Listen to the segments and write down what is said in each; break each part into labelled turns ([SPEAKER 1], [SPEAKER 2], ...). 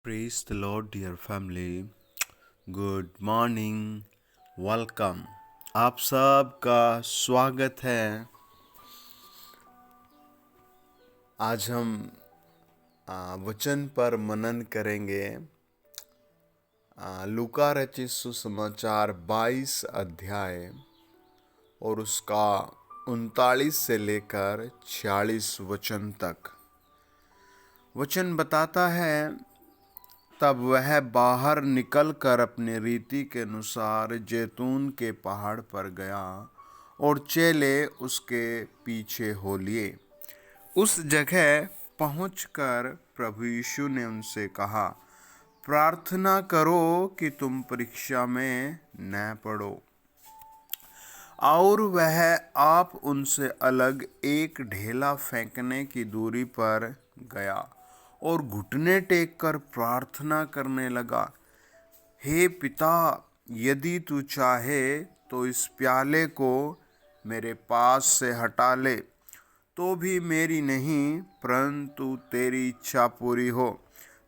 [SPEAKER 1] Praise the Lord, dear family. Good morning. Welcome. आप सबका स्वागत है। आज हम वचन पर मनन करेंगे। लूका रचित सुसमाचार 22 अध्याय और उसका 39 से लेकर 46 वचन तक। वचन बताता है, तब वह बाहर निकलकर अपने रीति के अनुसार जैतून के पहाड़ पर गया और चेले उसके पीछे हो लिए। उस जगह पहुंचकर प्रभु यीशु ने उनसे कहा, प्रार्थना करो कि तुम परीक्षा में न पड़ो। और वह आप उनसे अलग एक ढेला फेंकने की दूरी पर गया और घुटने टेक कर प्रार्थना करने लगा, हे पिता, यदि तू चाहे तो इस प्याले को मेरे पास से हटा ले, तो भी मेरी नहीं परंतु तेरी इच्छा पूरी हो।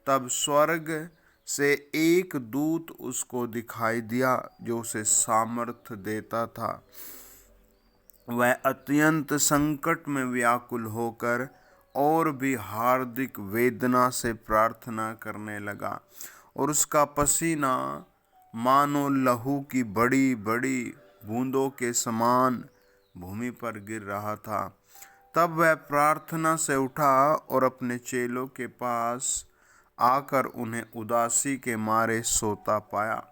[SPEAKER 1] तब स्वर्ग से एक दूत उसको दिखाई दिया जो उसे सामर्थ देता था। वह अत्यंत संकट में व्याकुल होकर और भी हार्दिक वेदना से प्रार्थना करने लगा और उसका पसीना मानो लहू की बड़ी बड़ी बूंदों के समान भूमि पर गिर रहा था। तब वह प्रार्थना से उठा और अपने चेलों के पास आकर उन्हें उदासी के मारे सोता पाया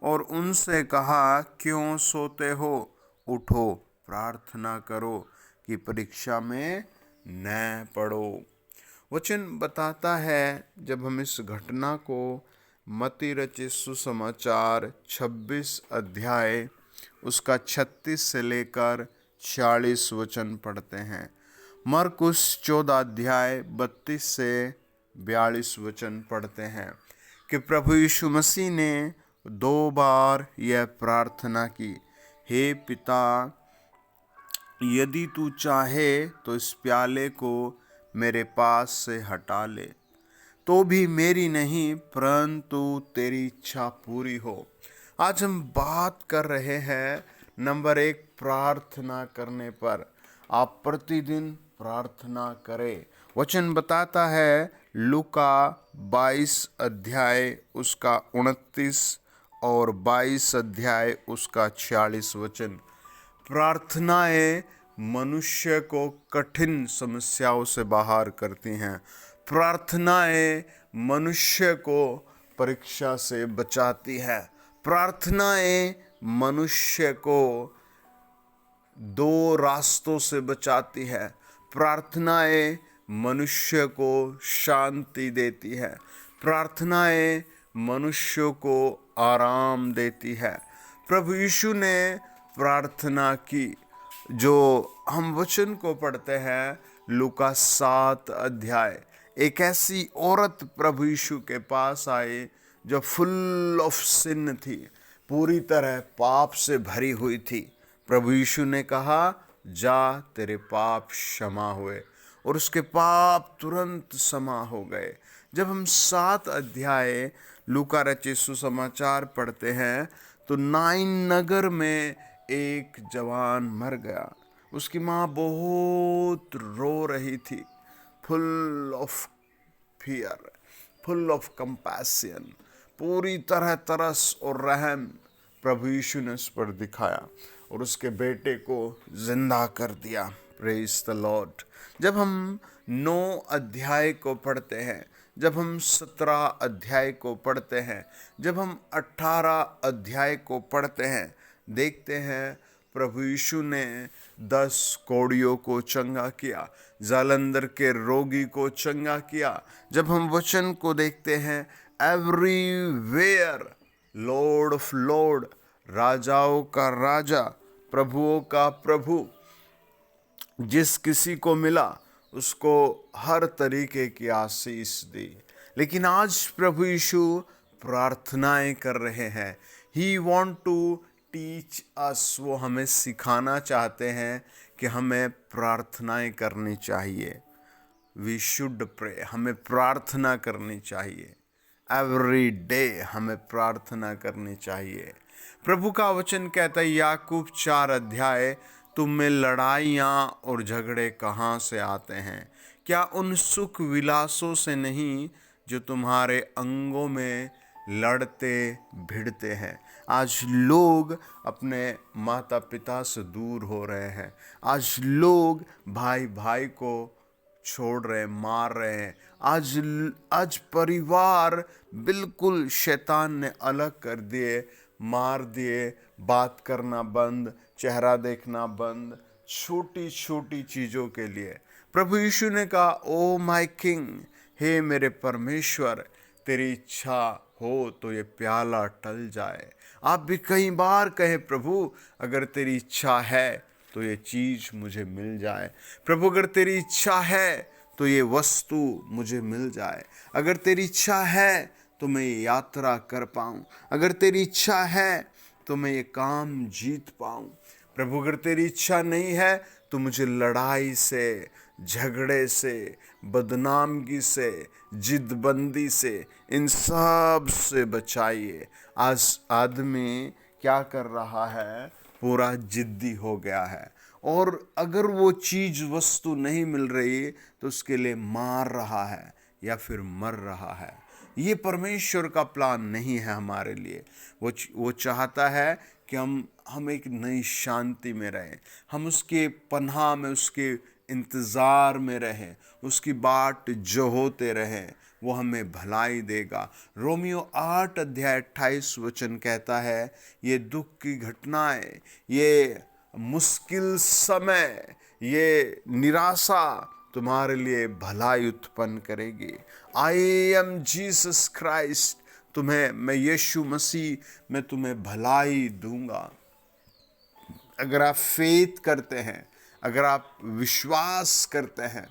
[SPEAKER 1] और उनसे कहा, क्यों सोते हो? उठो, प्रार्थना करो कि परीक्षा में न पड़ो। वचन बताता है, जब हम इस घटना को मत्ती रचित सुसमाचार 26 अध्याय उसका 36 से लेकर 40 वचन पढ़ते हैं, मरकुस 14 अध्याय 32 से 42 वचन पढ़ते हैं कि प्रभु यीशु मसीह ने 2 बार यह प्रार्थना की, हे पिता, यदि तू चाहे तो इस प्याले को मेरे पास से हटा ले, तो भी मेरी नहीं परंतु तेरी इच्छा पूरी हो। आज हम बात कर रहे हैं नंबर 1 प्रार्थना करने पर। आप प्रतिदिन प्रार्थना करें। वचन बताता है लूका 22 अध्याय उसका 29 और 22 अध्याय उसका 46 वचन। प्रार्थनाएं मनुष्य को कठिन समस्याओं से बाहर करती हैं। प्रार्थनाएं मनुष्य को परीक्षा से बचाती है। प्रार्थनाएं मनुष्य को 2 रास्तों से बचाती है। प्रार्थनाएं मनुष्य को शांति देती है। प्रार्थनाएं मनुष्य को आराम देती है। प्रभु यीशु ने प्रार्थना की। जो हम वचन को पढ़ते हैं लूका 7 अध्याय, एक ऐसी औरत प्रभु यीशु के पास आए जो फुल ऑफ सिन थी, पूरी तरह पाप से भरी हुई थी। प्रभु यीशु ने कहा, जा, तेरे पाप क्षमा हुए, और उसके पाप तुरंत क्षमा हो गए। जब हम 7 अध्याय लूका रचित सुसमाचार पढ़ते हैं तो नाइन नगर में एक जवान मर गया। उसकी माँ बहुत रो रही थी, full of fear, full of compassion, पूरी तरह तरस और रहम प्रभु यीशु ने उस पर दिखाया और उसके बेटे को जिंदा कर दिया। Praise the Lord. जब हम 9 अध्याय को पढ़ते हैं, जब हम 17 अध्याय को पढ़ते हैं, जब हम 18 अध्याय को पढ़ते हैं, देखते हैं प्रभु यीशु ने 10 कोढ़ियों को चंगा किया, जालंधर के रोगी को चंगा किया। जब हम वचन को देखते हैं, एवरीवेयर लॉर्ड ऑफ लॉर्ड, राजाओं का राजा, प्रभुओं का प्रभु, जिस किसी को मिला उसको हर तरीके की आशीष दी। लेकिन आज प्रभु यीशु प्रार्थनाएं कर रहे हैं। ही वॉन्ट टू टीच अस, वो हमें सिखाना चाहते हैं कि हमें प्रार्थनाएं करनी चाहिए। वी शुड प्रे, हमें प्रार्थना करनी चाहिए। एवरी डे हमें प्रार्थना करनी चाहिए। प्रभु का वचन कहता है याकूब 4 अध्याय, तुम में लड़ाइयाँ और झगड़े कहाँ से आते हैं? क्या उन सुख विलासों से नहीं जो तुम्हारे अंगों में लड़ते भिड़ते हैं? आज लोग अपने माता पिता से दूर हो रहे हैं। आज लोग भाई भाई को छोड़ रहे, मार रहे हैं। आज परिवार बिल्कुल शैतान ने अलग कर दिए, मार दिए, बात करना बंद, चेहरा देखना बंद, छोटी छोटी चीज़ों के लिए। प्रभु यीशु ने कहा, ओ माय किंग, हे मेरे परमेश्वर, तेरी इच्छा हो तो ये प्याला टल जाए। आप भी कई बार कहे, प्रभु अगर तेरी इच्छा है तो ये चीज मुझे मिल जाए। प्रभु अगर तेरी इच्छा है तो ये वस्तु मुझे मिल जाए। अगर तेरी इच्छा है तो मैं ये यात्रा कर पाऊं। अगर तेरी इच्छा है तो मैं ये काम जीत पाऊं। प्रभु अगर तेरी इच्छा नहीं है तो मुझे लड़ाई से, झगड़े से, बदनामगी से, जिद्दबंदी से, इन सब से बचाइए। आज आदमी क्या कर रहा है? पूरा जिद्दी हो गया है, और अगर वो चीज वस्तु नहीं मिल रही तो उसके लिए मार रहा है या फिर मर रहा है। ये परमेश्वर का प्लान नहीं है हमारे लिए। वो चाहता है कि हम एक नई शांति में रहें, हम उसके पनाह में, उसके इंतज़ार में रहें, उसकी बाट जो होते रहें। वो हमें भलाई देगा। रोमियो 8 अध्याय 28 कहता है, ये दुख की घटनाएं, ये मुश्किल समय, ये निराशा तुम्हारे लिए भलाई उत्पन्न करेगी। आई एम जीसस क्राइस्ट, मैं यीशु मसीह, मैं तुम्हें भलाई दूंगा। अगर आप फेथ करते हैं, अगर आप विश्वास करते हैं,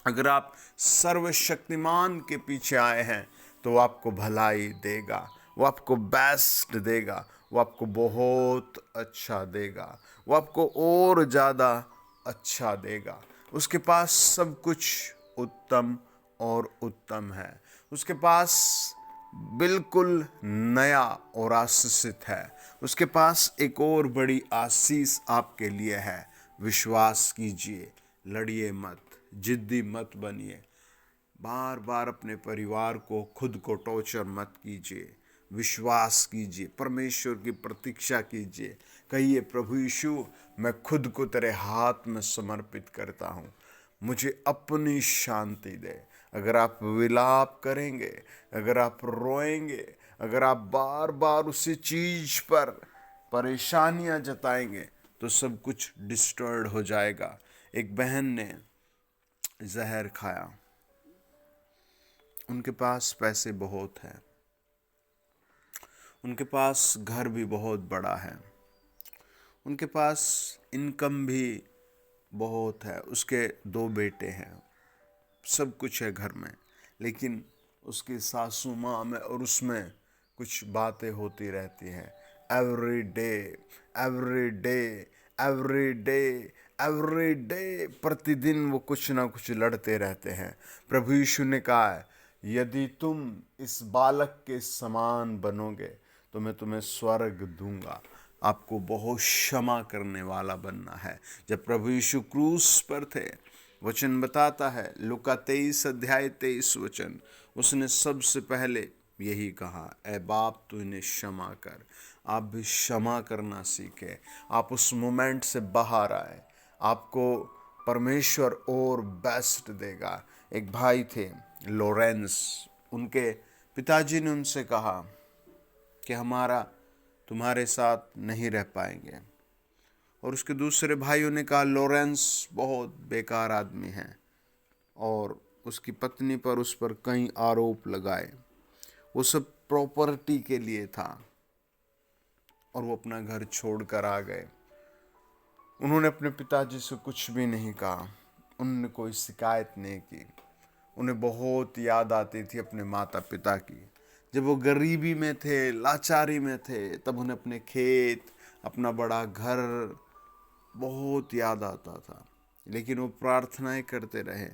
[SPEAKER 1] अगर आप सर्वशक्तिमान के पीछे आए हैं तो वो आपको भलाई देगा, वो आपको बेस्ट देगा, वो आपको बहुत अच्छा देगा, वो आपको और ज़्यादा अच्छा देगा। उसके पास सब कुछ उत्तम और उत्तम है। उसके पास बिल्कुल नया और आशीषित है। उसके पास एक और बड़ी आशीष आपके लिए है। विश्वास कीजिए, लड़िए मत, जिद्दी मत बनिए, बार बार अपने परिवार को, खुद को टॉर्चर मत कीजिए। विश्वास कीजिए, परमेश्वर की प्रतीक्षा कीजिए। कहिए, प्रभु यीशु, मैं खुद को तेरे हाथ में समर्पित करता हूँ, मुझे अपनी शांति दे। अगर आप विलाप करेंगे, अगर आप रोएंगे, अगर आप बार बार उसी चीज पर परेशानियां जताएंगे तो सब कुछ डिस्टर्ब हो जाएगा। एक बहन ने जहर खाया, उनके पास पैसे बहुत हैं, उनके पास घर भी बहुत बड़ा है, उनके पास इनकम भी बहुत है, उसके 2 बेटे हैं, सब कुछ है घर में। लेकिन उसकी सासू माँ में और उसमें कुछ बातें होती रहती हैं। Every day, every day, every day, every day, प्रतिदिन वो कुछ ना कुछ लड़ते रहते हैं। प्रभु यीशु ने कहा है, यदि तुम इस बालक के समान बनोगे तो मैं तुम्हें स्वर्ग दूंगा। आपको बहुत क्षमा करने वाला बनना है। जब प्रभु यीशु क्रूस पर थे, वचन बताता है, लूका 23 अध्याय 23, उसने सबसे पहले यही कहा, ऐ बाप तू इन्हें क्षमा कर। आप भी क्षमा करना सीखे। आप उस मोमेंट से बाहर आए, आपको परमेश्वर और बेस्ट देगा। एक भाई थे लॉरेंस, उनके पिताजी ने उनसे कहा कि हमारा तुम्हारे साथ नहीं रह पाएंगे, और उसके दूसरे भाइयों ने कहा, लॉरेंस बहुत बेकार आदमी है, और उसकी पत्नी पर उस पर कई आरोप लगाए। वो सब प्रॉपर्टी के लिए था, और वो अपना घर छोड़कर आ गए। उन्होंने अपने पिताजी से कुछ भी नहीं कहा, उन्होंने कोई शिकायत नहीं की। उन्हें बहुत याद आती थी अपने माता पिता की। जब वो गरीबी में थे, लाचारी में थे, तब उन्हें अपने खेत, अपना बड़ा घर बहुत याद आता था। लेकिन वो प्रार्थनाएं करते रहे,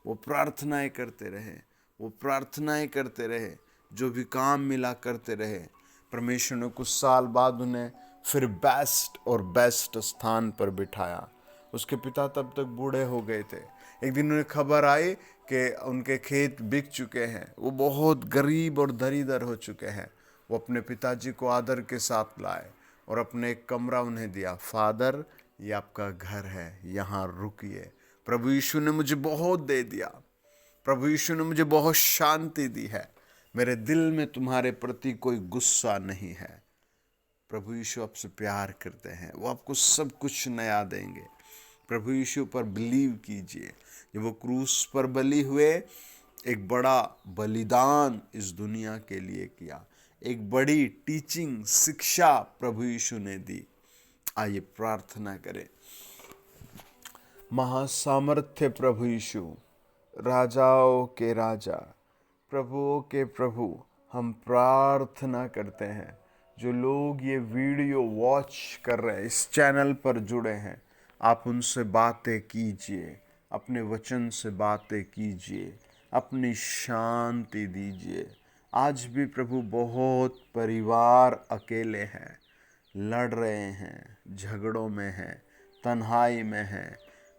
[SPEAKER 1] वो प्रार्थनाएं करते रहे, वो प्रार्थनाएं करते रहे। जो भी काम मिला करते रहे। परमेश्वर ने कुछ साल बाद उन्हें फिर बेस्ट और बेस्ट स्थान पर बिठाया। उसके पिता तब तक बूढ़े हो गए थे। एक दिन उन्हें खबर आई कि उनके खेत बिक चुके हैं, वो बहुत गरीब और दरिद्र हो चुके हैं। वो अपने पिताजी को आदर के साथ लाए और अपने एक कमरा उन्हें दिया। फादर, ये आपका घर है, यहाँ रुकिए। प्रभु यीशु ने मुझे बहुत दे दिया, प्रभु यीशु ने मुझे बहुत शांति दी है, मेरे दिल में तुम्हारे प्रति कोई गुस्सा नहीं है। प्रभु यीशु आपसे प्यार करते हैं, वो आपको सब कुछ नया देंगे। प्रभु यीशु पर बिलीव कीजिए। जब वो क्रूस पर बलि हुए, एक बड़ा बलिदान इस दुनिया के लिए किया, एक बड़ी टीचिंग शिक्षा प्रभु यीशु ने दी। आइए प्रार्थना करें। महासामर्थ्य प्रभु यीशु, राजाओं के राजा, प्रभुओं के प्रभु, हम प्रार्थना करते हैं जो लोग ये वीडियो वॉच कर रहे हैं, इस चैनल पर जुड़े हैं, आप उनसे बातें कीजिए, अपने वचन से बातें कीजिए, अपनी शांति दीजिए। आज भी प्रभु बहुत परिवार अकेले हैं, लड़ रहे हैं, झगड़ों में हैं, तन्हाई में हैं,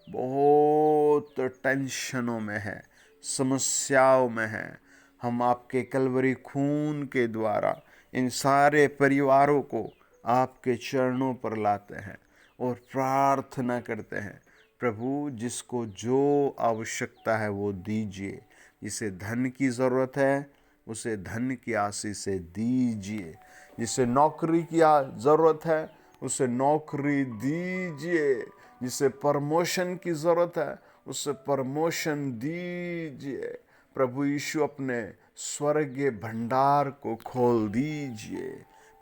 [SPEAKER 1] बहुत टेंशनों में है, समस्याओं में है। हम आपके कलवरी खून के द्वारा इन सारे परिवारों को आपके चरणों पर लाते हैं और प्रार्थना करते हैं, प्रभु जिसको जो आवश्यकता है वो दीजिए। जिसे धन की ज़रूरत है उसे धन की आशीष से दीजिए। जिसे नौकरी की ज़रूरत है उसे नौकरी दीजिए। जिसे प्रमोशन की ज़रूरत है उसे प्रमोशन दीजिए। प्रभु यीशु अपने स्वर्गीय भंडार को खोल दीजिए।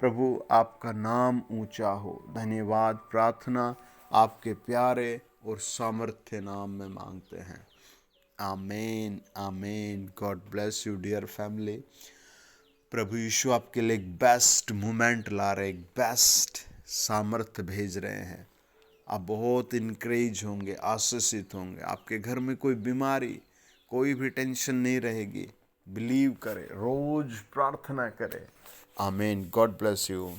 [SPEAKER 1] प्रभु आपका नाम ऊंचा हो। धन्यवाद प्रार्थना आपके प्यारे और सामर्थ्य नाम में मांगते हैं, आमीन आमीन। God bless you dear family. प्रभु यीशु आपके लिए एक बेस्ट मोमेंट ला रहे, एक बेस्ट सामर्थ्य भेज रहे हैं। आप बहुत इनकरेज होंगे, आशीषित होंगे। आपके घर में कोई बीमारी, कोई भी टेंशन नहीं रहेगी। बिलीव करें, रोज प्रार्थना करें। आमीन। God bless you.